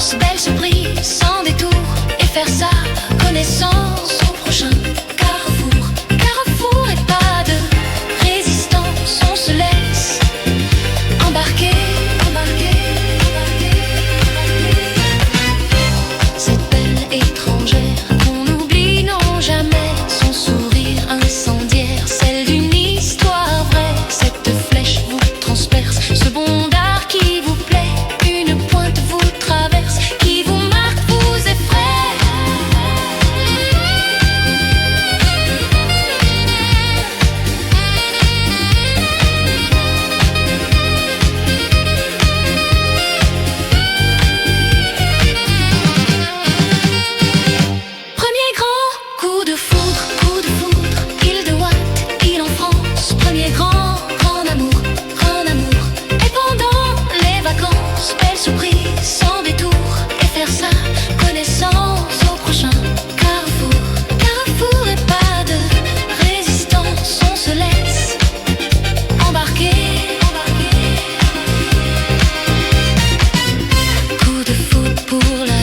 vacances, belle surprise, sans détour, et faire ça, connaissance au prochain carrefour. Carrefour et pas de résistance, on se laisse embarquer, embarquer, embarquer, embarquer. Cette belle étrangère qu'on oublie, non jamais, son sourire incendiaire, celle d'une histoire vraie. Cette flèche vous transperce, ce bond d'art qui vous plaît, une pointe vous traverse, qui vous marque, vous effraie. Premier grand coup de foudre, île de Watt, île en France. Premier grand amour, et pendant les vacances, belle surprise, sans détour, et faire ça, connaissance au prochain carrefour. Carrefour et pas de résistance, on se laisse embarquer, embarquer. Coup de foudre pour la